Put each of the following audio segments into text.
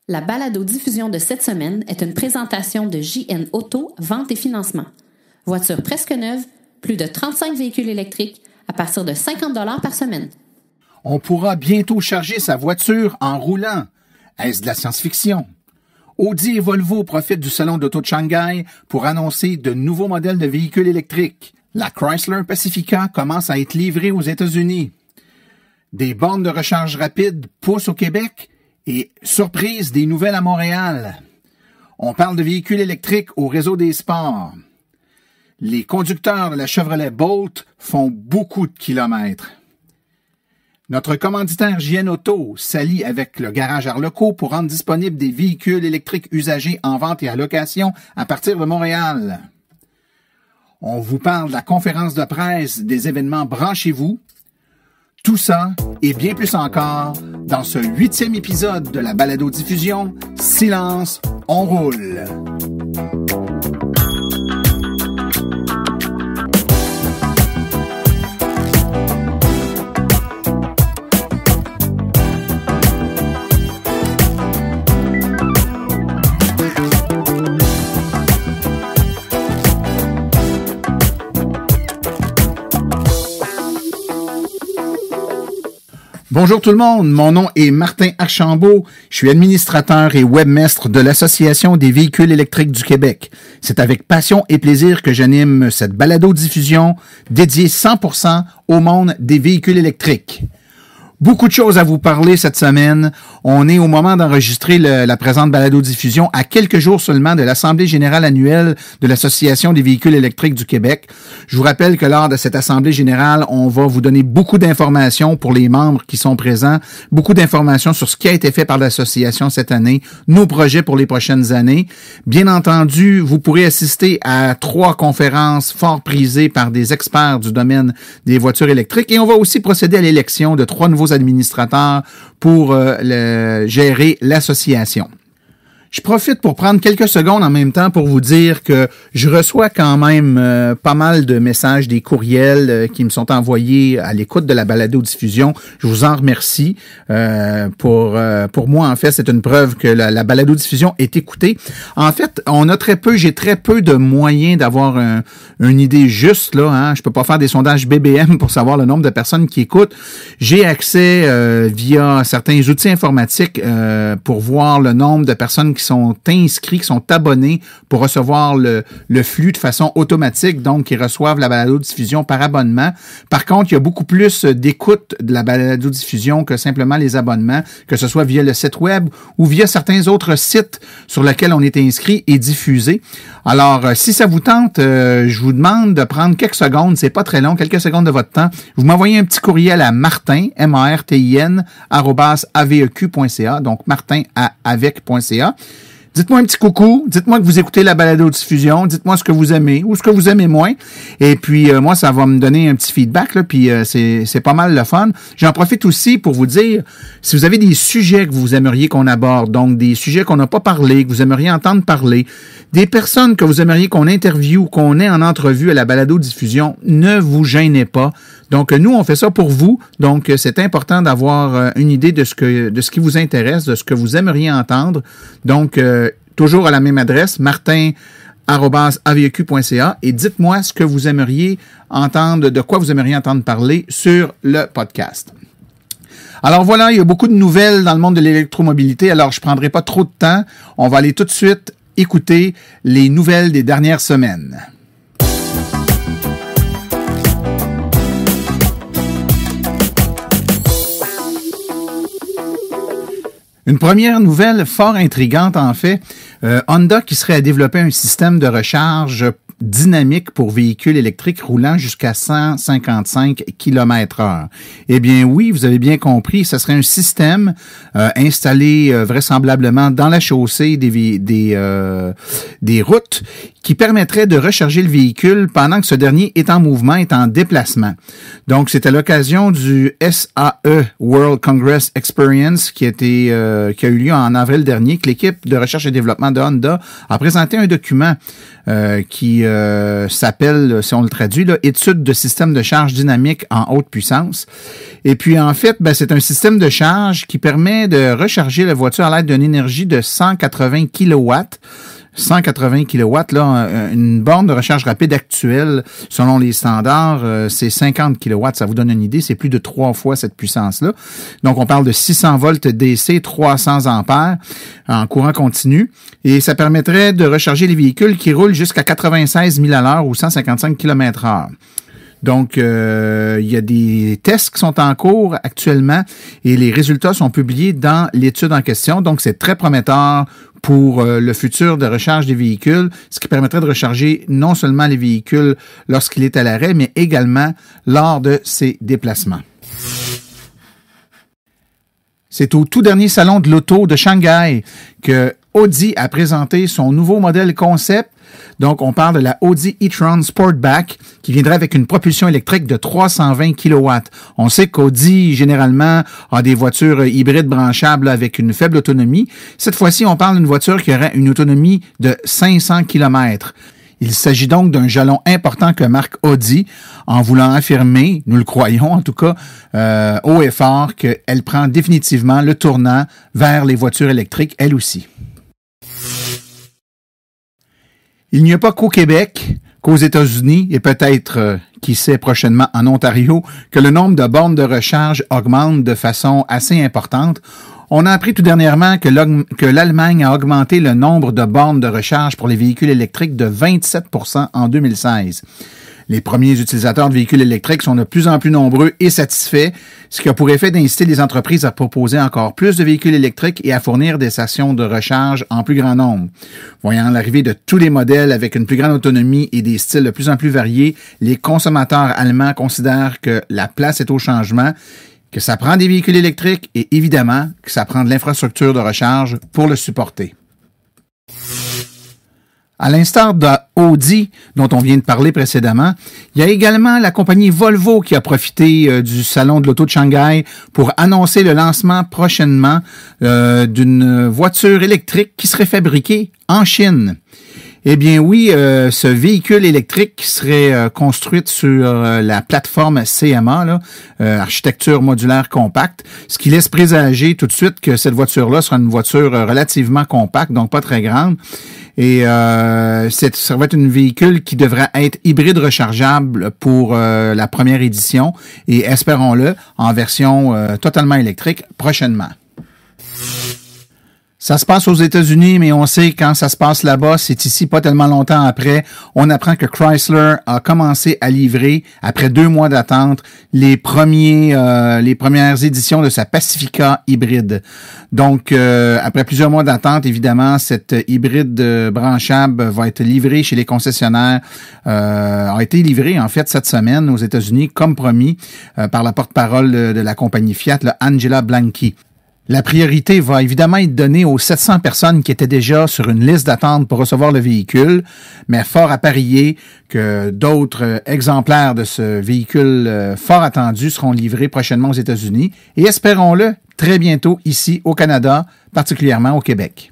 La balado-diffusion de cette semaine est une présentation de JN Auto, vente et financement. Voiture presque neuve, plus de 35 véhicules électriques à partir de 50 $ par semaine. On pourra bientôt charger sa voiture en roulant. Est-ce de la science-fiction? Audi et Volvo profitent du salon d'auto de Shanghai pour annoncer de nouveaux modèles de véhicules électriques. La Chrysler Pacifica commence à être livrée aux États-Unis. Des bornes de recharge rapide poussent au Québec et surprise des nouvelles à Montréal. On parle de véhicules électriques au réseau des sports. Les conducteurs de la Chevrolet Bolt font beaucoup de kilomètres. Notre commanditaire JN Auto s'allie avec le garage Arleco pour rendre disponibles des véhicules électriques usagés en vente et à location à partir de Montréal. On vous parle de la conférence de presse des événements Branchez-vous. Tout ça et bien plus encore dans ce 8e épisode de la balado-diffusion Silence, on roule. Bonjour tout le monde, mon nom est Martin Archambault, je suis administrateur et webmestre de l'Association des véhicules électriques du Québec. C'est avec passion et plaisir que j'anime cette balado-diffusion dédiée 100% au monde des véhicules électriques. Beaucoup de choses à vous parler cette semaine. On est au moment d'enregistrer la présente balado-diffusion à quelques jours seulement de l'Assemblée générale annuelle de l'Association des véhicules électriques du Québec. Je vous rappelle que lors de cette Assemblée générale, on va vous donner beaucoup d'informations pour les membres qui sont présents, beaucoup d'informations sur ce qui a été fait par l'association cette année, nos projets pour les prochaines années. Bien entendu, vous pourrez assister à 3 conférences fort prisées par des experts du domaine des voitures électriques et on va aussi procéder à l'élection de 3 nouveaux administrateurs pour gérer l'association. Je profite pour prendre quelques secondes en même temps pour vous dire que je reçois quand même pas mal de messages, des courriels qui me sont envoyés à l'écoute de la balado-diffusion. Je vous en remercie. Pour moi, en fait, c'est une preuve que la balado-diffusion est écoutée. En fait, j'ai très peu de moyens d'avoir une idée juste, là. Hein. Je peux pas faire des sondages BBM pour savoir le nombre de personnes qui écoutent. J'ai accès via certains outils informatiques pour voir le nombre de personnes qui sont inscrits, qui sont abonnés pour recevoir le flux de façon automatique, donc qui reçoivent la balado-diffusion par abonnement. Par contre, il y a beaucoup plus d'écoute de la balado-diffusion que simplement les abonnements, que ce soit via le site web ou via certains autres sites sur lesquels on est inscrit et diffusé. Alors, si ça vous tente, je vous demande de prendre quelques secondes, c'est pas très long, quelques secondes de votre temps. Vous m'envoyez un petit courriel à martin, martin, @aveq.ca, donc martin@avec.ca. Dites-moi un petit coucou, dites-moi que vous écoutez la balado-diffusion, dites-moi ce que vous aimez ou ce que vous aimez moins. Et puis, moi, ça va me donner un petit feedback, là, puis c'est pas mal le fun. J'en profite aussi pour vous dire, si vous avez des sujets que vous aimeriez qu'on aborde, donc des sujets qu'on n'a pas parlé, que vous aimeriez entendre parler, des personnes que vous aimeriez qu'on interviewe, qu'on ait en entrevue à la balado-diffusion, ne vous gênez pas. Donc, nous, on fait ça pour vous. Donc, c'est important d'avoir une idée de ce qui vous intéresse, de ce que vous aimeriez entendre. Donc, toujours à la même adresse, martin@aveq.ca et dites-moi ce que vous aimeriez entendre, de quoi vous aimeriez entendre parler sur le podcast. Alors voilà, il y a beaucoup de nouvelles dans le monde de l'électromobilité, alors je ne prendrai pas trop de temps. On va aller tout de suite écouter les nouvelles des dernières semaines. Une première nouvelle fort intrigante, en fait, Honda qui serait à développer un système de recharge dynamique pour véhicules électriques roulant jusqu'à 155 km/h. Eh bien oui, vous avez bien compris, ce serait un système installé vraisemblablement dans la chaussée des routes qui permettrait de recharger le véhicule pendant que ce dernier est en mouvement, est en déplacement. Donc, c'est à l'occasion du SAE World Congress Experience qui a eu lieu en avril dernier que l'équipe de recherche et développement de Honda a présenté un document qui s'appelle, si on le traduit, là, Étude de système de charge dynamique en haute puissance. Et puis, en fait, c'est un système de charge qui permet de recharger la voiture à l'aide d'une énergie de 180 kW. 180 kW, là, une borne de recharge rapide actuelle, selon les standards, c'est 50 kW. Ça vous donne une idée, c'est plus de 3 fois cette puissance-là. Donc, on parle de 600 volts DC, 300 ampères en courant continu. Et ça permettrait de recharger les véhicules qui roulent jusqu'à 96 000 à l'heure ou 155 km/h. Donc, il y a des tests qui sont en cours actuellement et les résultats sont publiés dans l'étude en question. Donc, c'est très prometteur pour le futur de recharge des véhicules, ce qui permettrait de recharger non seulement les véhicules lorsqu'il est à l'arrêt, mais également lors de ses déplacements. C'est au tout dernier salon de l'auto de Shanghai que Audi a présenté son nouveau modèle concept. Donc, on parle de la Audi e-tron Sportback qui viendrait avec une propulsion électrique de 320 kW. On sait qu'Audi, généralement, a des voitures hybrides branchables avec une faible autonomie. Cette fois-ci, on parle d'une voiture qui aurait une autonomie de 500 km. Il s'agit donc d'un jalon important que marque Audi en voulant affirmer, nous le croyons en tout cas, haut et fort, qu'elle prend définitivement le tournant vers les voitures électriques, elle aussi. Il n'y a pas qu'au Québec, qu'aux États-Unis et peut-être, qui sait prochainement en Ontario, que le nombre de bornes de recharge augmente de façon assez importante. On a appris tout dernièrement que l'Allemagne a augmenté le nombre de bornes de recharge pour les véhicules électriques de 27% en 2016. Les premiers utilisateurs de véhicules électriques sont de plus en plus nombreux et satisfaits, ce qui a pour effet d'inciter les entreprises à proposer encore plus de véhicules électriques et à fournir des stations de recharge en plus grand nombre. Voyant l'arrivée de tous les modèles avec une plus grande autonomie et des styles de plus en plus variés, les consommateurs allemands considèrent que la place est au changement, que ça prend des véhicules électriques et évidemment que ça prend de l'infrastructure de recharge pour le supporter. À l'instar d'Audi, dont on vient de parler précédemment, il y a également la compagnie Volvo qui a profité du salon de l'auto de Shanghai pour annoncer le lancement prochainement d'une voiture électrique qui serait fabriquée en Chine. Eh bien oui, ce véhicule électrique serait construite sur la plateforme CMA, là, architecture modulaire compacte, ce qui laisse présager tout de suite que cette voiture-là sera une voiture relativement compacte, donc pas très grande. Et ça va être un véhicule qui devrait être hybride rechargeable pour la première édition et espérons-le en version totalement électrique prochainement. Ça se passe aux États-Unis, mais on sait quand ça se passe là-bas, c'est ici pas tellement longtemps après. On apprend que Chrysler a commencé à livrer, après 2 mois d'attente, les premières éditions de sa Pacifica hybride. Donc, après plusieurs mois d'attente, évidemment, cette hybride branchable va être livrée chez les concessionnaires, a été livrée en fait cette semaine aux États-Unis, comme promis, par la porte-parole de la compagnie Fiat, Angela Blanchi. La priorité va évidemment être donnée aux 700 personnes qui étaient déjà sur une liste d'attente pour recevoir le véhicule, mais fort à parier que d'autres exemplaires de ce véhicule fort attendu seront livrés prochainement aux États-Unis et espérons-le très bientôt ici au Canada, particulièrement au Québec.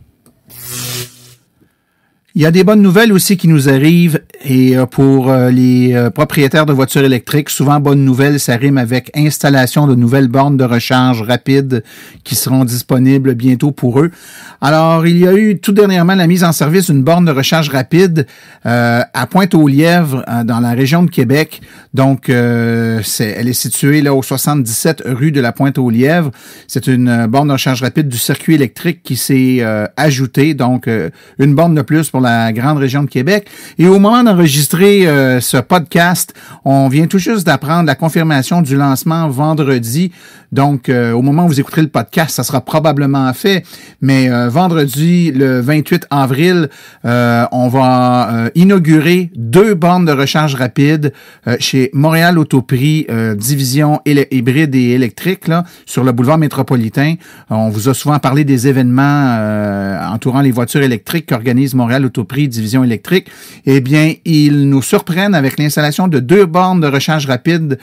Il y a des bonnes nouvelles aussi qui nous arrivent et pour les propriétaires de voitures électriques, souvent bonne nouvelle, ça rime avec installation de nouvelles bornes de recharge rapide qui seront disponibles bientôt pour eux. Alors, il y a eu tout dernièrement la mise en service d'une borne de recharge rapide à Pointe-aux-Lièvres, dans la région de Québec. Donc, elle est située là au 77 rue de la Pointe-aux-Lièvres. C'est une borne de recharge rapide du circuit électrique qui s'est ajoutée, donc une borne de plus pour la grande région de Québec. Et au moment d'enregistrer ce podcast, on vient tout juste d'apprendre la confirmation du lancement vendredi. Donc, au moment où vous écouterez le podcast, ça sera probablement fait. Mais vendredi, le 28 avril, on va inaugurer 2 bornes de recharge rapide chez Montréal Autoprix, division hybride et électrique, là, sur le boulevard métropolitain. On vous a souvent parlé des événements entourant les voitures électriques qu'organise Montréal Autoprix Division électrique, eh bien, ils nous surprennent avec l'installation de 2 bornes de recharge rapide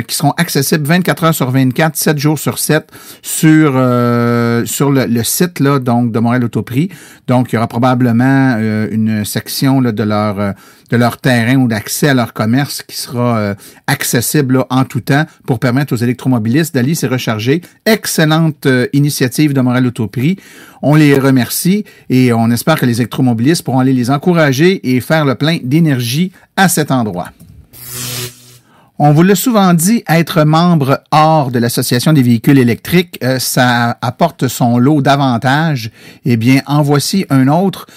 qui seront accessibles 24 heures sur 24, 7 jours sur 7 sur le site là, donc de Montréal Autoprix. Donc, il y aura probablement une section là, de leur terrain ou d'accès à leur commerce qui sera accessible là, en tout temps pour permettre aux électromobilistes d'aller se recharger. Excellente initiative de Montréal Autoprix. On les remercie et on espère que les électromobilistes pourront aller les encourager et faire le plein d'énergie à cet endroit. On vous l'a souvent dit, être membre hors de l'Association des véhicules électriques, ça apporte son lot d'avantages. Eh bien, en voici un autre.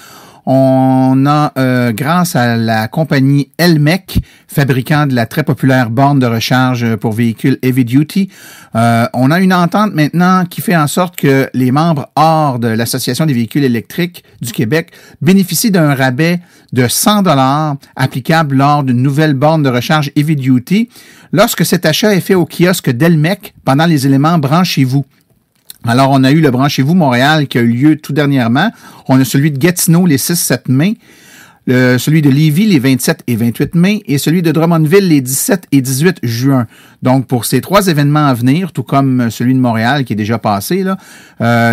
On a, grâce à la compagnie Elmec, fabricant de la très populaire borne de recharge pour véhicules heavy duty, on a une entente maintenant qui fait en sorte que les membres hors de l'Association des véhicules électriques du Québec bénéficient d'un rabais de 100 $ applicable lors d'une nouvelle borne de recharge heavy duty lorsque cet achat est fait au kiosque d'Elmec pendant les éléments Branchez-vous. Alors, on a eu le Branchez-vous Montréal qui a eu lieu tout dernièrement. On a celui de Gatineau les 6-7 mai, celui de Lévis les 27 et 28 mai et celui de Drummondville les 17 et 18 juin. Donc, pour ces 3 événements à venir, tout comme celui de Montréal qui est déjà passé, là,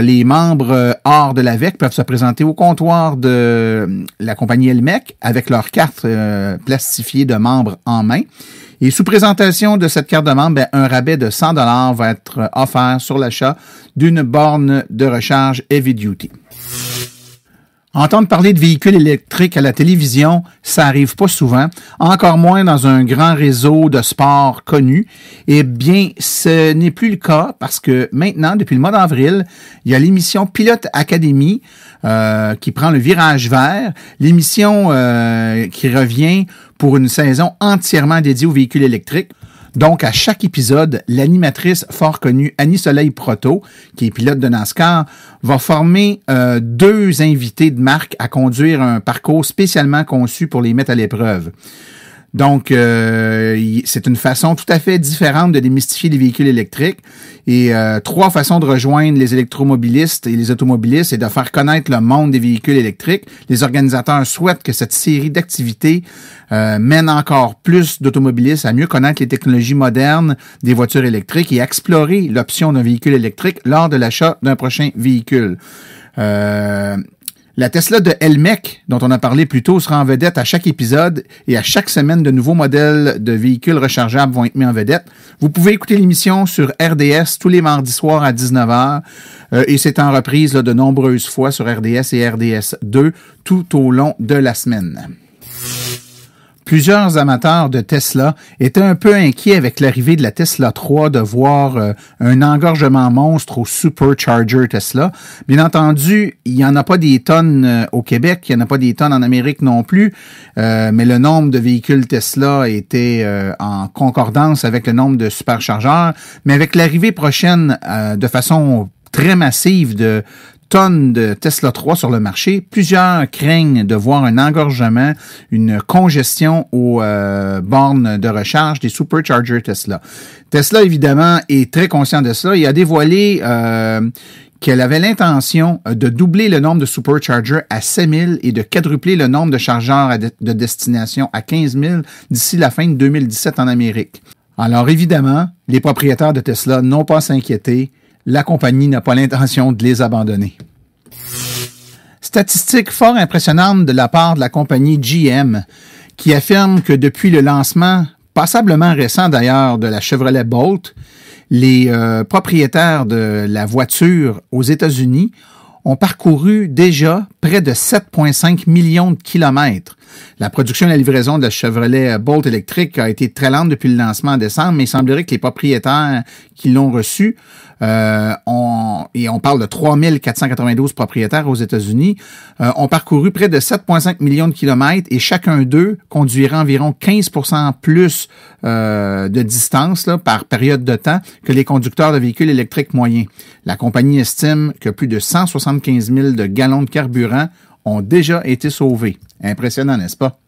les membres hors de l'AVEC peuvent se présenter au comptoir de la compagnie Elmec avec leur carte plastifiée de membres en main. Et sous présentation de cette carte de membre, un rabais de 100 $ va être offert sur l'achat d'une borne de recharge heavy duty. Entendre parler de véhicules électriques à la télévision, ça arrive pas souvent, encore moins dans un grand réseau de sport connu. Eh bien, ce n'est plus le cas parce que maintenant, depuis le mois d'avril, il y a l'émission Pilote Academy qui prend le virage vert, l'émission qui revient pour une saison entièrement dédiée aux véhicules électriques. Donc, à chaque épisode, l'animatrice fort connue Annie Soleil Proto, qui est pilote de NASCAR, va former 2 invités de marque à conduire un parcours spécialement conçu pour les mettre à l'épreuve. Donc, c'est une façon tout à fait différente de démystifier les véhicules électriques. Et 3 façons de rejoindre les électromobilistes et les automobilistes et de faire connaître le monde des véhicules électriques. Les organisateurs souhaitent que cette série d'activités mène encore plus d'automobilistes à mieux connaître les technologies modernes des voitures électriques et à explorer l'option d'un véhicule électrique lors de l'achat d'un prochain véhicule. La Tesla de Elmec, dont on a parlé plus tôt, sera en vedette à chaque épisode et à chaque semaine, de nouveaux modèles de véhicules rechargeables vont être mis en vedette. Vous pouvez écouter l'émission sur RDS tous les mardis soirs à 19h et c'est en reprise là, de nombreuses fois sur RDS et RDS2 tout au long de la semaine. Plusieurs amateurs de Tesla étaient un peu inquiets avec l'arrivée de la Tesla 3 de voir un engorgement monstre au Supercharger Tesla. Bien entendu, il n'y en a pas des tonnes au Québec, il n'y en a pas des tonnes en Amérique non plus, mais le nombre de véhicules Tesla était en concordance avec le nombre de superchargeurs. Mais avec l'arrivée prochaine de façon très massive de tonnes de Tesla 3 sur le marché, plusieurs craignent de voir un engorgement, une congestion aux bornes de recharge des superchargers Tesla. Tesla, évidemment, est très conscient de cela. Il a dévoilé qu'elle avait l'intention de doubler le nombre de superchargers à 7 000 et de quadrupler le nombre de chargeurs de destination à 15 000 d'ici la fin de 2017 en Amérique. Alors, évidemment, les propriétaires de Tesla n'ont pas à s'inquiéter. La compagnie n'a pas l'intention de les abandonner. Statistique fort impressionnante de la part de la compagnie GM, qui affirme que depuis le lancement, passablement récent d'ailleurs, de la Chevrolet Bolt, les propriétaires de la voiture aux États-Unis ont parcouru déjà près de 7,5 millions de kilomètres. La production et la livraison de la Chevrolet Bolt électrique a été très lente depuis le lancement en décembre, mais il semblerait que les propriétaires qui l'ont reçu, on parle de 3492 propriétaires aux États-Unis, ont parcouru près de 7,5 millions de kilomètres et chacun d'eux conduira environ 15% plus de distance là, par période de temps que les conducteurs de véhicules électriques moyens. La compagnie estime que plus de 175 000 de gallons de carburant ont déjà été sauvés. Impressionnant, n'est-ce pas?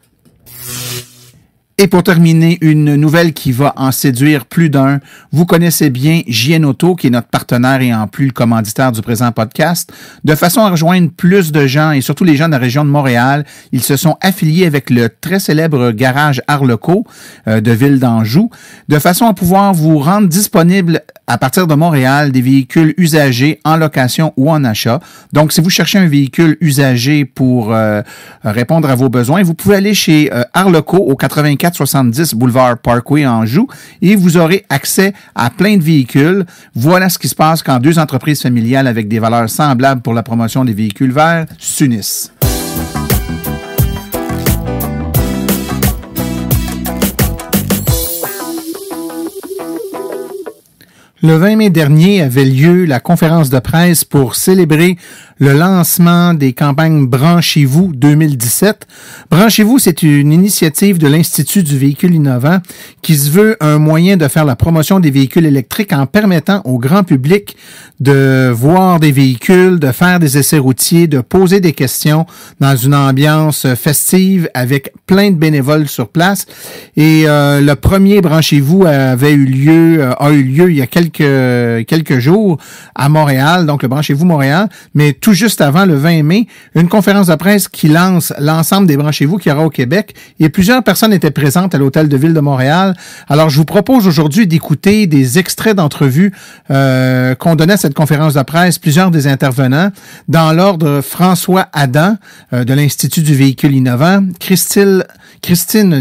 Et pour terminer, une nouvelle qui va en séduire plus d'un. Vous connaissez bien JN Auto, qui est notre partenaire et en plus le commanditaire du présent podcast. De façon à rejoindre plus de gens, et surtout les gens de la région de Montréal, ils se sont affiliés avec le très célèbre garage Arleco de Ville d'Anjou, de façon à pouvoir vous rendre disponible à partir de Montréal des véhicules usagés en location ou en achat. Donc, si vous cherchez un véhicule usagé pour répondre à vos besoins, vous pouvez aller chez Arleco au 8470 Boulevard Parkway Anjou et vous aurez accès à plein de véhicules. Voilà ce qui se passe quand deux entreprises familiales avec des valeurs semblables pour la promotion des véhicules verts s'unissent. Le 20 mai dernier avait lieu la conférence de presse pour célébrer le lancement des campagnes Branchez-vous 2017. Branchez-vous, c'est une initiative de l'Institut du véhicule innovant qui se veut un moyen de faire la promotion des véhicules électriques en permettant au grand public de voir des véhicules, de faire des essais routiers, de poser des questions dans une ambiance festive avec plein de bénévoles sur place. Et le premier Branchez-vous a eu lieu il y a quelques jours à Montréal, donc le Branchez-vous Montréal, mais tout juste avant, le 20 mai, une conférence de presse qui lance l'ensemble des Branchez-vous qu'il y aura au Québec. Et plusieurs personnes étaient présentes à l'Hôtel de Ville de Montréal. Alors, je vous propose aujourd'hui d'écouter des extraits d'entrevues qu'on donnait à cette conférence de presse, plusieurs des intervenants. Dans l'ordre, François Adam de l'Institut du véhicule innovant, Christine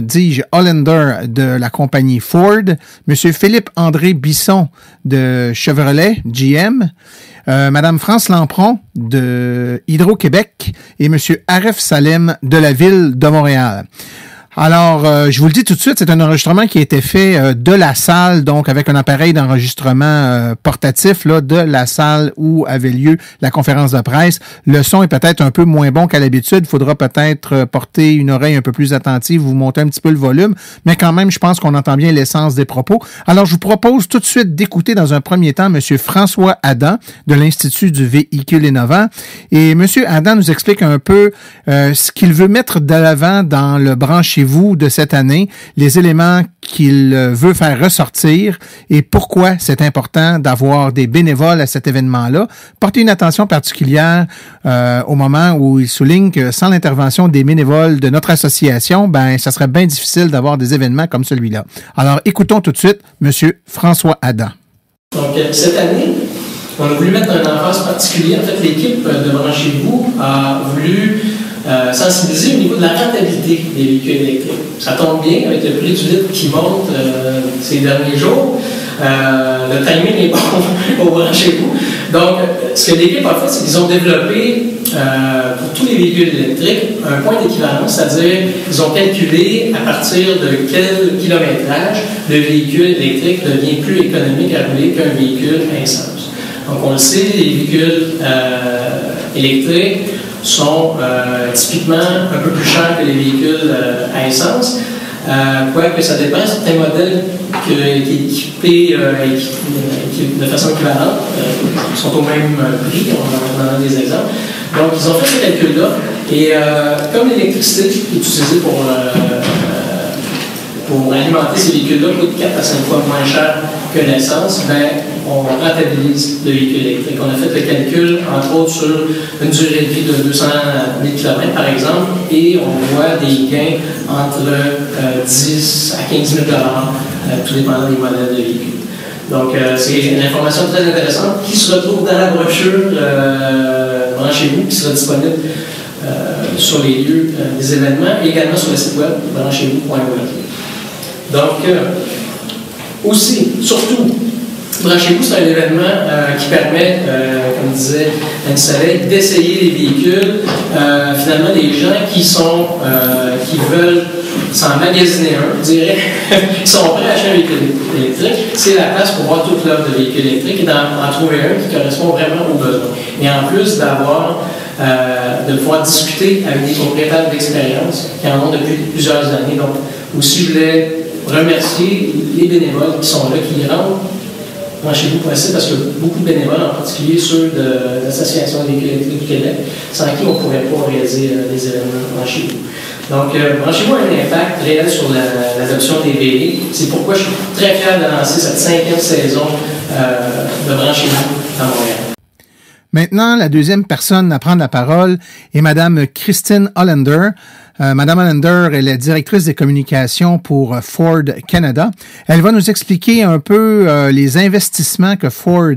Dige Hollander de la compagnie Ford, Monsieur Philippe-André Bisson de Chevrolet, GM, Madame France Lampron de Hydro-Québec et Monsieur Aref Salem de la Ville de Montréal. Alors, je vous le dis tout de suite, c'est un enregistrement qui a été fait de la salle, donc avec un appareil d'enregistrement portatif là, de la salle où avait lieu la conférence de presse. Le son est peut-être un peu moins bon qu'à l'habitude. Il faudra peut-être porter une oreille un peu plus attentive, vous monter un petit peu le volume, mais quand même, je pense qu'on entend bien l'essence des propos. Alors, je vous propose tout de suite d'écouter dans un premier temps M. François Adam de l'Institut du véhicule innovant. Et M. Adam nous explique un peu ce qu'il veut mettre de l'avant dans le Branchez-vous de cette année, les éléments qu'il veut faire ressortir et pourquoi c'est important d'avoir des bénévoles à cet événement-là. Portez une attention particulière au moment où il souligne que sans l'intervention des bénévoles de notre association, ça serait bien difficile d'avoir des événements comme celui-là. Alors, écoutons tout de suite M. François Adam. Donc, cette année, on a voulu mettre un emphase particulier. En fait, l'équipe de Branchez-vous a voulu sensibiliser au niveau de la rentabilité des véhicules électriques. Ça tombe bien avec le prix du litre qui monte ces derniers jours. Le timing est bon au Branchez-vous. Donc, ce que l'équipe a fait, c'est qu'ils ont développé pour tous les véhicules électriques un point d'équivalence, c'est-à-dire qu'ils ont calculé à partir de quel kilométrage le véhicule électrique devient plus économique à rouler qu'un véhicule à essence. Donc, on le sait, les véhicules électriques sont typiquement un peu plus chers que les véhicules à essence, quoique ça dépend. Certains modèles qui équipés de façon équivalente sont au même prix, on en a des exemples. Donc, ils ont fait ce calcul-là, et comme l'électricité est utilisée pour alimenter ces véhicules-là coûte 4 à 5 fois moins cher que l'essence, on rentabilise le véhicule électrique. On a fait le calcul, entre autres, sur une durée de vie de 200 000 km, par exemple, et on voit des gains entre 10 à 15 000 tout dépendant des modèles de véhicules. Donc, c'est une information très intéressante qui se retrouve dans la brochure Branchez-vous, qui sera disponible sur les lieux des événements et également sur le site web branchez-vous.org. Donc, aussi, surtout, Branchez-vous, c'est un événement qui permet, comme disait Anne Soleil, d'essayer les véhicules. Finalement, les gens qui veulent s'en magasiner un, je dirais, qui sont prêts à acheter un véhicule électrique, c'est la place pour voir toute l'offre de véhicules électriques et d'en trouver un qui correspond vraiment aux besoins. Et en plus de pouvoir discuter avec des propriétaires d'expérience qui en ont depuis plusieurs années. Donc, aussi, je voulais remercier les bénévoles qui sont là, qui rentrent Branchez-vous.ca, parce que beaucoup de bénévoles, en particulier ceux de l'Association des véhicules électriques du Québec, sans qui on ne pourrait pas réaliser des événements Branchez-vous. Donc, branchez-vous a un impact réel sur l'adoption des VE. C'est pourquoi je suis très fier de lancer cette 5e saison de Branchez-vous à Montréal. Maintenant, la deuxième personne à prendre la parole est Madame Christine Hollander. Madame Hollander est la directrice des communications pour Ford Canada. Elle va nous expliquer un peu les investissements que Ford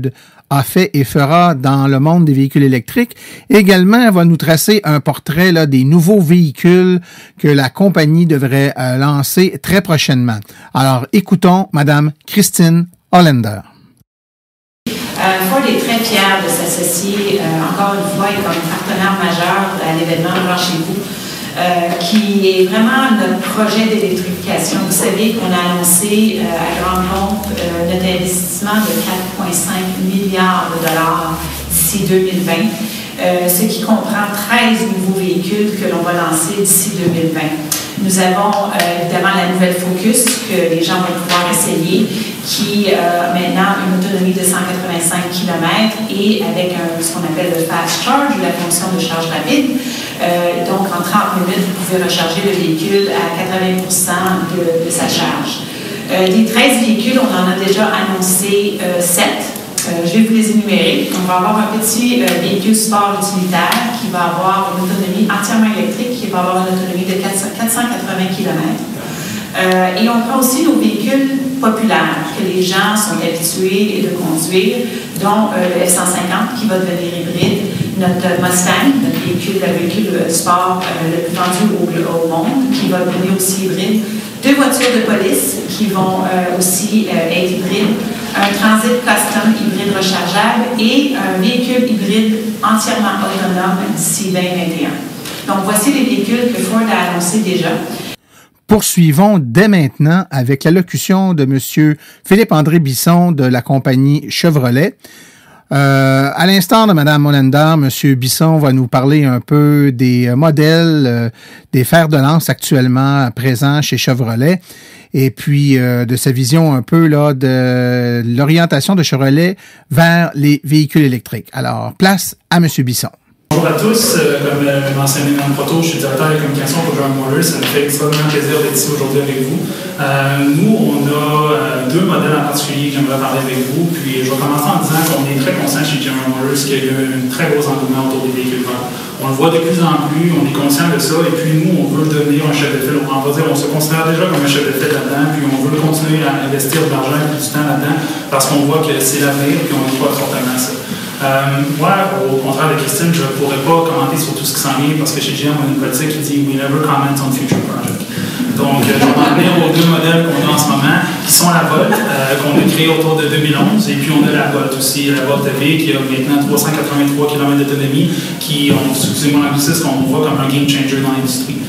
a fait et fera dans le monde des véhicules électriques. Également, elle va nous tracer un portrait là, des nouveaux véhicules que la compagnie devrait lancer très prochainement. Alors, écoutons Madame Christine Hollander. Ford est très fier de s'associer encore une fois comme partenaire majeur à l'événement Branchez-vous, qui est vraiment notre projet d'électrification. Vous savez qu'on a annoncé à grande pompe notre investissement de 4,5 milliards de dollars d'ici 2020, ce qui comprend 13 nouveaux véhicules que l'on va lancer d'ici 2020. Nous avons évidemment la nouvelle Focus que les gens vont pouvoir essayer, qui a maintenant une autonomie de 185 km et avec ce qu'on appelle le Fast Charge, la fonction de charge rapide. Donc, en 30 minutes, vous pouvez recharger le véhicule à 80% de sa charge. Les 13 véhicules, on en a déjà annoncé 7. Je vais vous les énumérer. On va avoir un petit véhicule sport utilitaire qui va avoir une autonomie entièrement électrique, qui va avoir une autonomie de 480 km. Et on prend aussi nos véhicules populaires que les gens sont habitués de conduire, dont le F-150 qui va devenir hybride, notre Mustang, notre véhicule sport le plus vendu au monde, qui va devenir aussi hybride, 2 voitures de police qui vont aussi être hybrides, un Transit Custom hybride rechargeable et un véhicule hybride entièrement autonome d'ici 2021. Donc, voici les véhicules que Ford a annoncés déjà. Poursuivons dès maintenant avec l'allocution de M. Philippe-André Bisson de la compagnie Chevrolet. À l'instar de Mme Hollander, M. Bisson va nous parler un peu des modèles, des fers de lance actuellement présents chez Chevrolet et puis de sa vision un peu là de l'orientation de Chevrolet vers les véhicules électriques. Alors, place à M. Bisson. Bonjour à tous, comme mentionné dans le proto, je suis directeur de la communication pour General Motors. Ça me fait extrêmement plaisir d'être ici aujourd'hui avec vous. Nous, on a 2 modèles en particulier que j'aimerais parler avec vous. Puis je vais commencer en disant qu'on est très conscient chez General Motors qu'il y a eu un très gros engouement autour des véhicules verts. On le voit de plus en plus, on est conscient de ça, et puis nous, on veut devenir un chef de file. On va dire, on se considère déjà comme un chef de file là-dedans, puis on veut continuer à investir de l'argent et du temps là-dedans, parce qu'on voit que c'est l'avenir, puis on y croit fortement à ça. Moi, au contraire de Christine, je ne pourrais pas commenter sur tout ce qui s'en vient parce que chez GM, on a une politique qui dit « We never comment on future project ». Donc, je vais en venir aux 2 modèles qu'on a en ce moment, qui sont la Volt, qu'on a créée autour de 2011, et puis on a la Volt aussi, la Volt V, qui a maintenant 383 km d'autonomie, qui, excusez-moi l'anglicisme, qu'on voit comme un game changer dans l'industrie.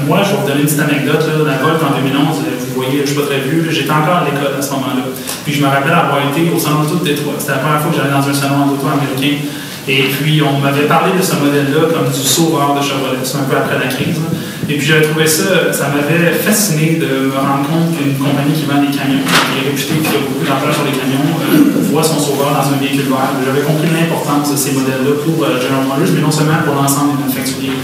Moi, je vais vous donner une petite anecdote. Là, la Volt en 2011, vous voyez, je ne suis pas très vieux, j'étais encore à l'école à ce moment-là. Puis je me rappelle avoir été au salon auto de Détroit. C'était la première fois que j'allais dans un salon auto américain. Et puis on m'avait parlé de ce modèle-là comme du sauveur de Chevrolet. C'est un peu après la crise. Et puis j'avais trouvé ça m'avait fasciné de me rendre compte qu'une compagnie qui vend des camions, qui est réputée, qui a beaucoup d'argent sur les camions, voit son sauveur dans un véhicule vert. J'avais compris l'importance de ces modèles-là pour General Motors, mais non seulement pour l'ensemble des manufacturiers.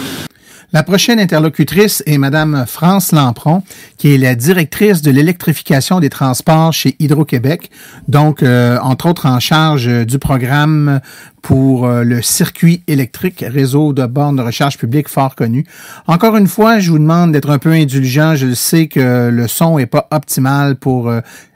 La prochaine interlocutrice est Mme France Lampron, qui est la directrice de l'électrification des transports chez Hydro-Québec, donc entre autres en charge du programme pour le circuit électrique, réseau de bornes de recharge publique fort connu. Encore une fois, je vous demande d'être un peu indulgent. Je sais que le son est pas optimal pour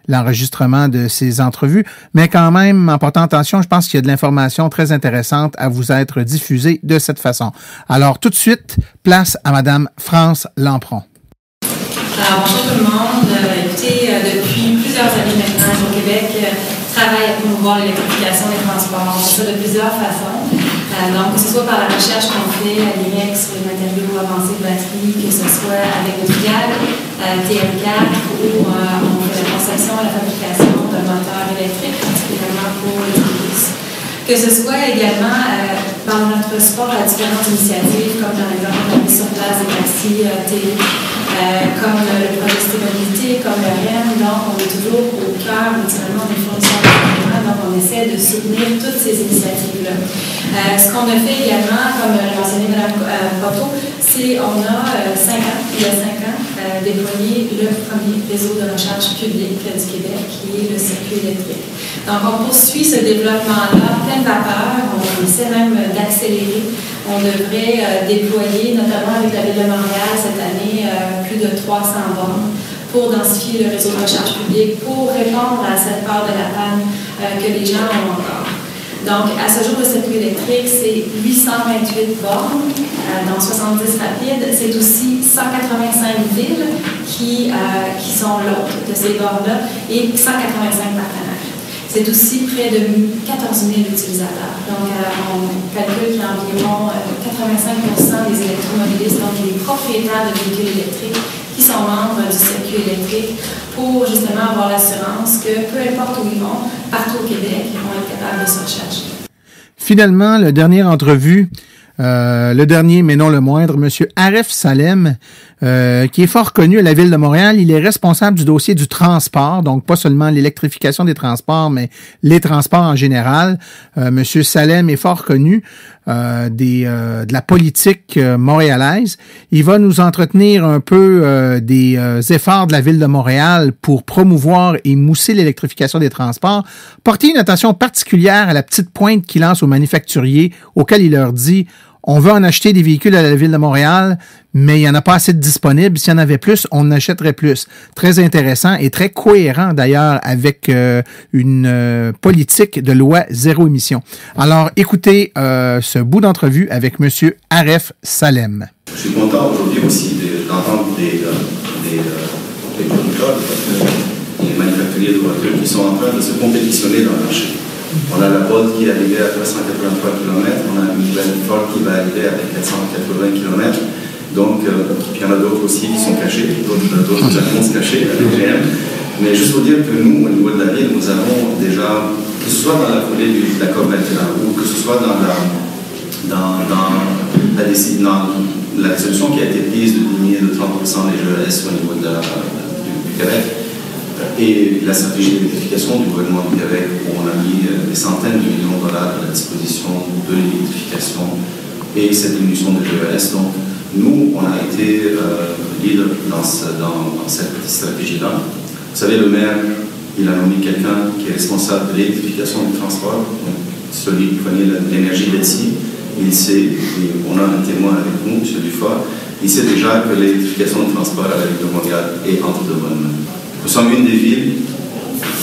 l'enregistrement de ces entrevues, mais quand même, en portant attention, je pense qu'il y a de l'information très intéressante à vous être diffusée de cette façon. Alors, tout de suite, place à Mme France Lampron. Alors, bonjour tout le monde. Écoutez, depuis plusieurs années maintenant, au Québec travaille à promouvoir l'électrification des transports. On fait ça de plusieurs façons. Donc, que ce soit par la recherche qu'on fait à l'IREC sur les matériaux avancés de batterie, que ce soit avec le TIAC, TM4, où on fait la conception et la fabrication d'un moteur électrique, particulièrement pour les autobus. Que ce soit également par notre support à différentes initiatives, comme par exemple la mise sur place des taxis télé, comme le projet de stabilité, comme le REM. Donc, on est toujours au cœur, naturellement, des fournisseurs d'équipement. Donc, on essaie de soutenir toutes ces initiatives-là. Ce qu'on a fait également, comme l'a mentionné Mme Porto, On a 5 ans, il y a 5 ans, déployé le premier réseau de recharge public du Québec, qui est le circuit électrique. Donc, on poursuit ce développement-là plein de vapeur. On essaie même d'accélérer. On devrait déployer, notamment avec la Ville de Montréal cette année, plus de 300 bornes pour densifier le réseau de recharge public, pour répondre à cette part de la panne que les gens ont encore. Donc, à ce jour, le circuit électrique, c'est 828 bornes, dans 70 rapides. C'est aussi 185 villes qui sont l'hôte de ces bornes-là et 185 partenaires. C'est aussi près de 14 000 utilisateurs. Donc, on calcule qu'il y a environ 85% des électromobilistes, donc les propriétaires de véhicules électriques, qui sont membres du circuit électrique pour justement avoir l'assurance que peu importe où ils vont, partout au Québec, ils vont être capables de se recharger. Finalement, le dernier entrevue, le dernier mais non le moindre, M. Aref Salem, qui est fort connu à la Ville de Montréal. Il est responsable du dossier du transport, donc pas seulement l'électrification des transports, mais les transports en général. M. Salem est fort connu de la politique montréalaise. Il va nous entretenir un peu des efforts de la Ville de Montréal pour promouvoir et mousser l'électrification des transports, porter une attention particulière à la petite pointe qu'il lance aux manufacturiers, auxquels il leur dit: on veut en acheter des véhicules à la Ville de Montréal, mais il n'y en a pas assez de disponibles. S'il y en avait plus, on en achèterait plus. Très intéressant et très cohérent d'ailleurs avec une politique de loi zéro émission. Alors, écoutez ce bout d'entrevue avec M. Aref Salem. Je suis content aujourd'hui aussi d'entendre des producteurs, des manufacturiers de voitures qui sont en train de se compétitionner dans le marché. On a la Bolt qui est arrivée à 383 km, on a une nouvelle Ford qui va arriver avec 480 km. Donc, il y en a d'autres aussi qui sont cachés, d'autres annonces cachées avec GM. Mais juste pour dire que nous, au niveau de la ville, nous avons déjà, que ce soit dans la foulée de la COP21 ou que ce soit dans la résolution qui a été prise de diminuer de 30% les GES au niveau du Québec, et la stratégie d'électrification du gouvernement du Québec, où on a mis des centaines de millions de dollars à la disposition de l'électrification et cette diminution de GES. Donc, nous, on a été leader dans cette stratégie-là. Vous savez, le maire, il a nommé quelqu'un qui est responsable de l'électrification du transport, donc celui qui connaît l'énergie d'Etsy. Il sait, et on a un témoin avec nous, M. Dufort, il sait déjà que l'électrification du transport à la Ville de Montréal est entre de bonnes mains. Nous sommes une des villes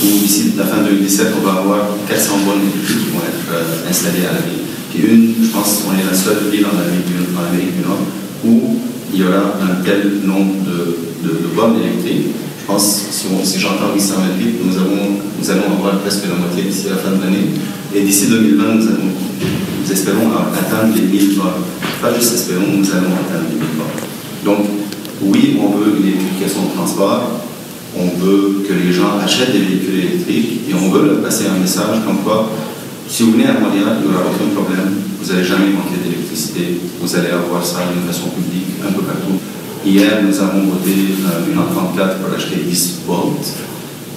où, d'ici la fin 2017, on va avoir 400 bornes électriques qui vont être installées à la ville. Puis je pense qu'on est la seule ville en Amérique du Nord où il y aura un tel nombre de bornes électriques. Je pense, si j'entends 828, nous allons avoir presque la moitié d'ici la fin de l'année. Et d'ici 2020, nous espérons atteindre les 1000 bornes. Pas juste espérons, nous allons atteindre les 1000 bornes. Donc, oui, on veut une électrification de transport. On veut que les gens achètent des véhicules électriques et on veut leur passer un message comme quoi, si vous venez à Montréal, il n'y aura aucun problème, vous n'allez jamais manquer d'électricité, vous allez avoir ça d'une façon publique un peu partout. Hier, nous avons voté une entente 4 pour acheter 10 Bolt.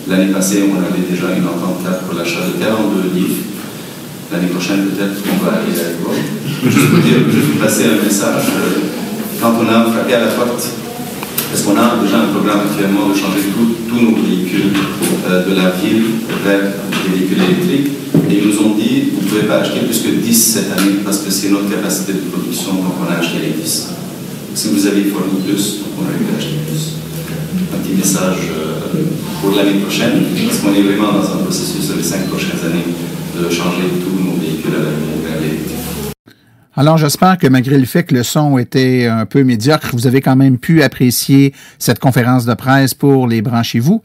L'année passée, on avait déjà une entente 4 pour l'achat de 42 livres. L'année prochaine, peut-être qu'on va arriver à Bolt. Juste pour dire, je vais passer un message. Quand on a frappé à la porte, parce qu'on a déjà un programme actuellement de changer tous nos véhicules de la ville vers des véhicules électriques. Et ils nous ont dit, vous ne pouvez pas acheter plus que 10 cette année parce que c'est notre capacité de production, donc on a acheté les 10. Si vous avez fourni plus, on aurait pu acheter plus. Un petit message pour l'année prochaine, parce qu'on est vraiment dans un processus sur les 5 prochaines années de changer tous nos véhicules à la ville vers l'électrique. Alors, j'espère que malgré le fait que le son était un peu médiocre, vous avez quand même pu apprécier cette conférence de presse pour les Branchez-vous.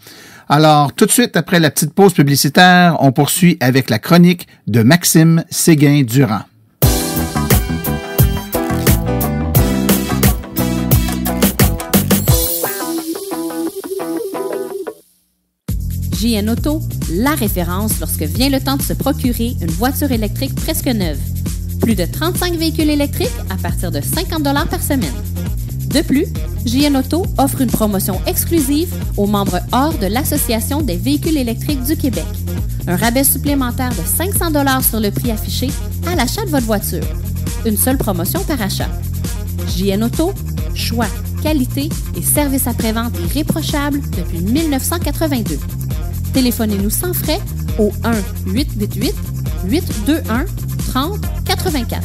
Alors, tout de suite, après la petite pause publicitaire, on poursuit avec la chronique de Maxime Séguin-Durand. JN Auto, la référence lorsque vient le temps de se procurer une voiture électrique presque neuve. Plus de 35 véhicules électriques à partir de 50 $ par semaine. De plus, JN Auto offre une promotion exclusive aux membres hors de l'Association des véhicules électriques du Québec. Un rabais supplémentaire de 500 $ sur le prix affiché à l'achat de votre voiture. Une seule promotion par achat. JN Auto, choix, qualité et service après-vente irréprochable depuis 1982. Téléphonez-nous sans frais au 1-888-821-3084.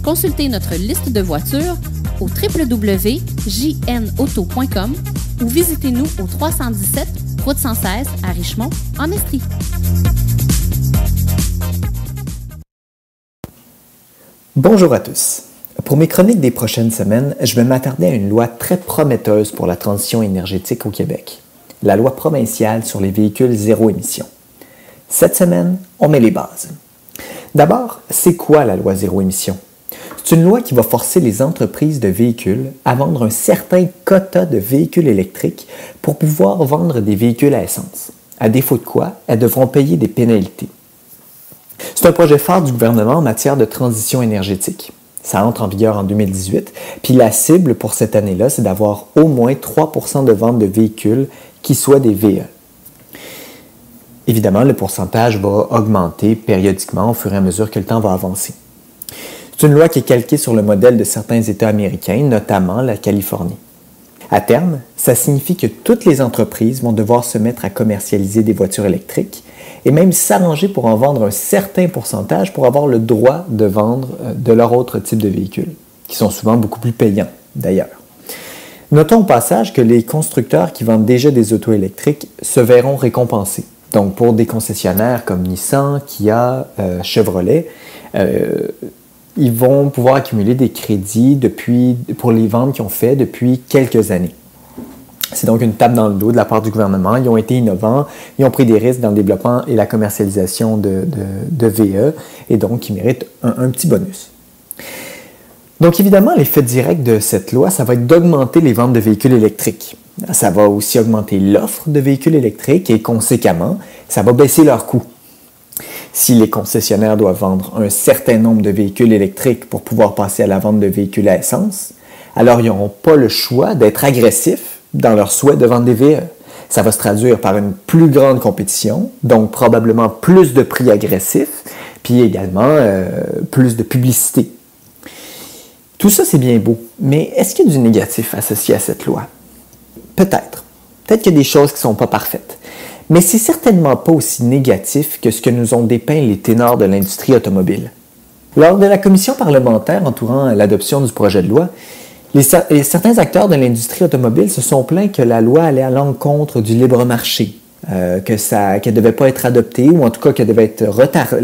Consultez notre liste de voitures au www.jnauto.com ou visitez-nous au 317 route 116 à Richmond, en Estrie. Bonjour à tous. Pour mes chroniques des prochaines semaines, je vais m'attarder à une loi très prometteuse pour la transition énergétique au Québec, la loi provinciale sur les véhicules zéro émission. Cette semaine, on met les bases. D'abord, c'est quoi la loi zéro émission? C'est une loi qui va forcer les entreprises de véhicules à vendre un certain quota de véhicules électriques pour pouvoir vendre des véhicules à essence. À défaut de quoi, elles devront payer des pénalités. C'est un projet phare du gouvernement en matière de transition énergétique. Ça entre en vigueur en 2018, puis la cible pour cette année-là, c'est d'avoir au moins 3% de ventes de véhicules qui soient des VE. Évidemment, le pourcentage va augmenter périodiquement au fur et à mesure que le temps va avancer. C'est une loi qui est calquée sur le modèle de certains États américains, notamment la Californie. À terme, ça signifie que toutes les entreprises vont devoir se mettre à commercialiser des voitures électriques et même s'arranger pour en vendre un certain pourcentage pour avoir le droit de vendre de leur autre type de véhicules, qui sont souvent beaucoup plus payants d'ailleurs. Notons au passage que les constructeurs qui vendent déjà des autos électriques se verront récompensés. Donc pour des concessionnaires comme Nissan, Kia, Chevrolet, ils vont pouvoir accumuler des crédits pour les ventes qu'ils ont fait depuis quelques années. C'est donc une tape dans le dos de la part du gouvernement. Ils ont été innovants, ils ont pris des risques dans le développement et la commercialisation de VE, et donc ils méritent un petit bonus. Donc évidemment, l'effet direct de cette loi, ça va être d'augmenter les ventes de véhicules électriques. Ça va aussi augmenter l'offre de véhicules électriques et conséquemment, ça va baisser leurs coûts. Si les concessionnaires doivent vendre un certain nombre de véhicules électriques pour pouvoir passer à la vente de véhicules à essence, alors ils n'auront pas le choix d'être agressifs dans leur souhait de vendre des VE. Ça va se traduire par une plus grande compétition, donc probablement plus de prix agressifs, puis également plus de publicité. Tout ça, c'est bien beau, mais est-ce qu'il y a du négatif associé à cette loi? Peut-être. Peut-être qu'il y a des choses qui ne sont pas parfaites. Mais c'est certainement pas aussi négatif que ce que nous ont dépeint les ténors de l'industrie automobile. Lors de la commission parlementaire entourant l'adoption du projet de loi, certains acteurs de l'industrie automobile se sont plaints que la loi allait à l'encontre du libre marché, qu'elle ne devait pas être adoptée, ou en tout cas que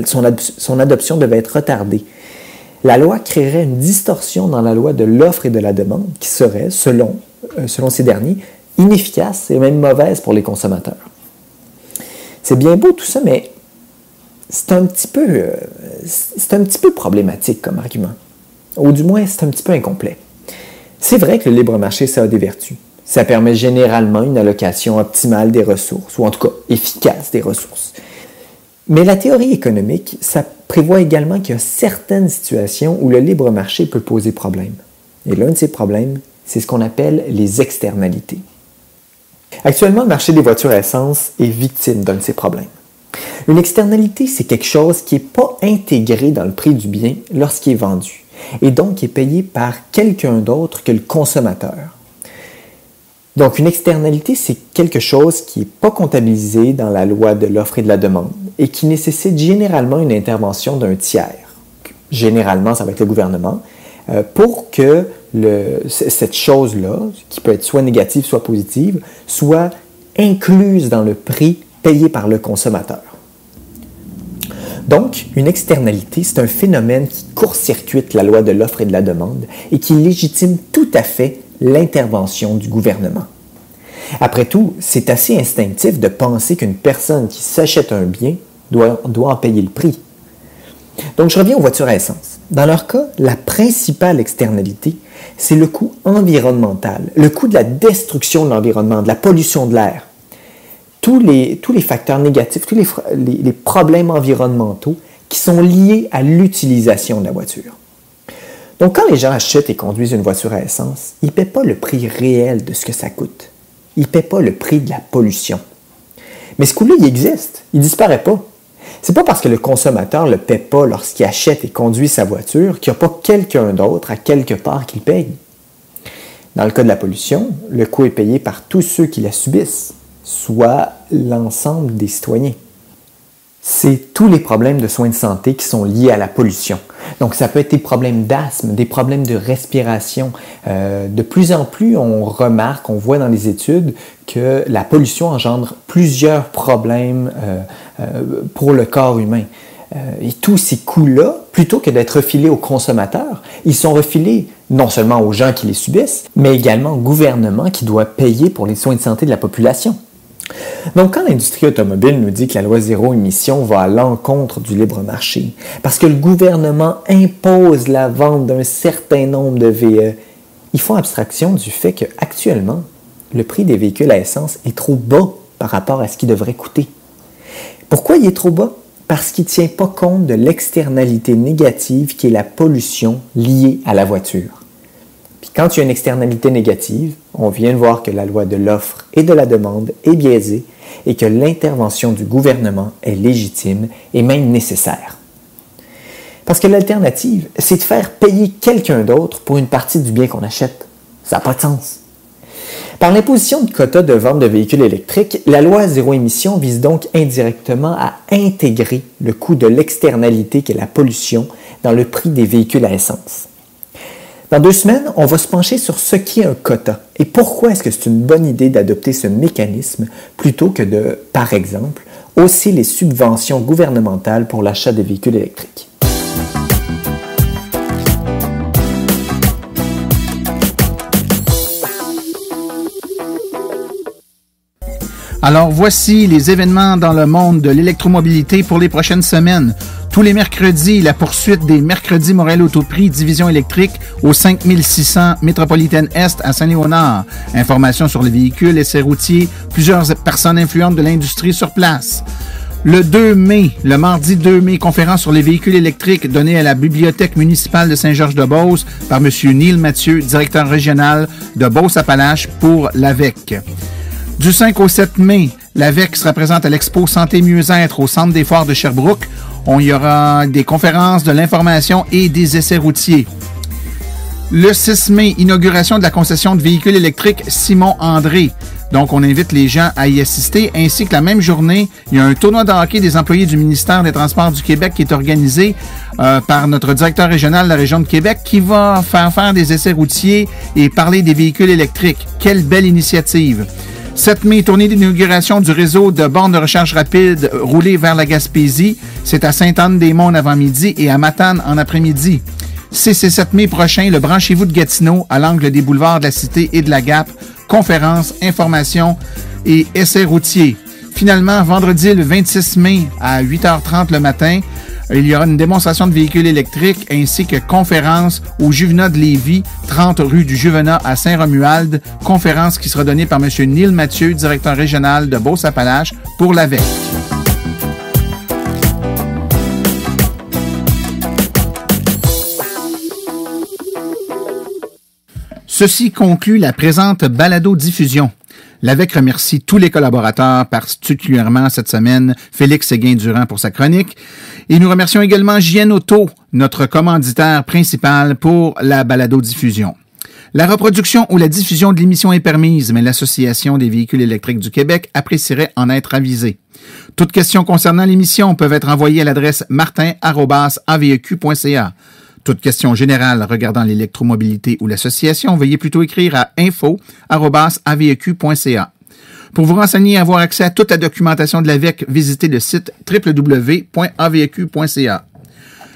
son adoption devait être retardée. La loi créerait une distorsion dans la loi de l'offre et de la demande qui serait, selon ces derniers, inefficace et même mauvaise pour les consommateurs. C'est bien beau tout ça, mais c'est un petit peu problématique comme argument. Ou du moins, c'est un petit peu incomplet. C'est vrai que le libre marché, ça a des vertus. Ça permet généralement une allocation optimale des ressources, ou en tout cas efficace des ressources. Mais la théorie économique, ça prévoit également qu'il y a certaines situations où le libre marché peut poser problème. Et l'un de ces problèmes, c'est ce qu'on appelle les externalités. Actuellement, le marché des voitures à essence est victime d'un de ces problèmes. Une externalité, c'est quelque chose qui n'est pas intégré dans le prix du bien lorsqu'il est vendu, et donc qui est payé par quelqu'un d'autre que le consommateur. Donc, une externalité, c'est quelque chose qui n'est pas comptabilisé dans la loi de l'offre et de la demande et qui nécessite généralement une intervention d'un tiers. Généralement, ça va être le gouvernement, pour que cette chose-là, qui peut être soit négative, soit positive, soit incluse dans le prix payé par le consommateur. Donc, une externalité, c'est un phénomène qui court-circuite la loi de l'offre et de la demande et qui légitime tout à fait l'intervention du gouvernement. Après tout, c'est assez instinctif de penser qu'une personne qui s'achète un bien doit en payer le prix. Donc, je reviens aux voitures à essence. Dans leur cas, la principale externalité, c'est le coût environnemental, le coût de la destruction de l'environnement, de la pollution de l'air. Tous les facteurs négatifs, tous les problèmes environnementaux qui sont liés à l'utilisation de la voiture. Donc, quand les gens achètent et conduisent une voiture à essence, ils ne paient pas le prix réel de ce que ça coûte. Ils ne paient pas le prix de la pollution. Mais ce coût-là, il existe. Il ne disparaît pas. C'est pas parce que le consommateur ne le paie pas lorsqu'il achète et conduit sa voiture qu'il n'y a pas quelqu'un d'autre à quelque part qui le paye. Dans le cas de la pollution, le coût est payé par tous ceux qui la subissent, soit l'ensemble des citoyens. C'est tous les problèmes de soins de santé qui sont liés à la pollution. Donc, ça peut être des problèmes d'asthme, des problèmes de respiration. De plus en plus, on remarque, on voit dans les études que la pollution engendre plusieurs problèmes pour le corps humain. Et tous ces coûts-là, plutôt que d'être refilés aux consommateurs, ils sont refilés non seulement aux gens qui les subissent, mais également au gouvernement qui doit payer pour les soins de santé de la population. Donc, quand l'industrie automobile nous dit que la loi zéro émission va à l'encontre du libre marché, parce que le gouvernement impose la vente d'un certain nombre de VE, ils font abstraction du fait qu'actuellement, le prix des véhicules à essence est trop bas par rapport à ce qu'il devrait coûter. Pourquoi il est trop bas? Parce qu'il ne tient pas compte de l'externalité négative qui est la pollution liée à la voiture. Puis quand il y a une externalité négative, on vient de voir que la loi de l'offre et de la demande est biaisée et que l'intervention du gouvernement est légitime et même nécessaire. Parce que l'alternative, c'est de faire payer quelqu'un d'autre pour une partie du bien qu'on achète. Ça n'a pas de sens. Par l'imposition de quotas de vente de véhicules électriques, la loi zéro émission vise donc indirectement à intégrer le coût de l'externalité qu'est la pollution dans le prix des véhicules à essence. Dans 2 semaines, on va se pencher sur ce qu'est un quota et pourquoi est-ce que c'est une bonne idée d'adopter ce mécanisme plutôt que de, par exemple, hausser les subventions gouvernementales pour l'achat des véhicules électriques. Alors voici les événements dans le monde de l'électromobilité pour les prochaines semaines. Tous les mercredis, la poursuite des Mercredis Montréal Autoprix Division électrique au 5600 Métropolitaine Est à Saint-Léonard. Informations sur les véhicules, essais routiers, plusieurs personnes influentes de l'industrie sur place. Le 2 mai, le mardi 2 mai, conférence sur les véhicules électriques donnée à la Bibliothèque municipale de Saint-Georges-de-Beauce par M. Neil Mathieu, directeur régional de Beauce-Appalaches pour l'AVEC. Du 5 au 7 mai, l'AVEC sera présente à l'Expo Santé Mieux-être au Centre des Foires de Sherbrooke. Il y aura des conférences, de l'information et des essais routiers. Le 6 mai, inauguration de la concession de véhicules électriques Simon-André. Donc, on invite les gens à y assister, ainsi que la même journée, il y a un tournoi de hockey des employés du ministère des Transports du Québec qui est organisé par notre directeur régional de la région de Québec qui va faire des essais routiers et parler des véhicules électriques. Quelle belle initiative! 7 mai, tournée d'inauguration du réseau de bornes de recharge rapide roulées vers la Gaspésie. C'est à Sainte-Anne-des-Monts en avant-midi et à Matane en après-midi. 6 et 7 mai prochain, le Branchez-vous de Gatineau à l'angle des boulevards de la Cité et de la Gap. Conférences, informations et essais routiers. Finalement, vendredi le 26 mai à 8h30 le matin, il y aura une démonstration de véhicules électriques ainsi que conférence au Juvenat de Lévis, 30 rue du Juvenat à Saint-Romuald. Conférence qui sera donnée par M. Neil Mathieu, directeur régional de Beauce-Appalaches pour l'AVEC. Ceci conclut la présente balado-diffusion. L'AVEC remercie tous les collaborateurs, particulièrement cette semaine Félix Séguin-Durand pour sa chronique. Et nous remercions également JN Auto, notre commanditaire principal pour la balado-diffusion. La reproduction ou la diffusion de l'émission est permise, mais l'Association des véhicules électriques du Québec apprécierait en être avisée. Toutes questions concernant l'émission peuvent être envoyées à l'adresse martin@aveq.ca. Toute question générale regardant l'électromobilité ou l'association, veuillez plutôt écrire à info@aveq.ca. Pour vous renseigner et avoir accès à toute la documentation de l'AVEC, visitez le site www.aveq.ca.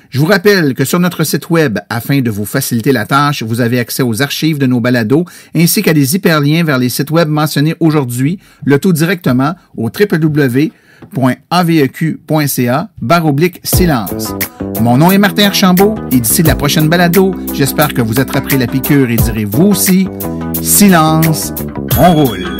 Je vous rappelle que sur notre site web, afin de vous faciliter la tâche, vous avez accès aux archives de nos balados ainsi qu'à des hyperliens vers les sites web mentionnés aujourd'hui, le tout directement au www.aveq.ca/silence. Mon nom est Martin Archambault et d'ici la prochaine balado, j'espère que vous attraperez la piqûre et direz vous aussi, silence, on roule.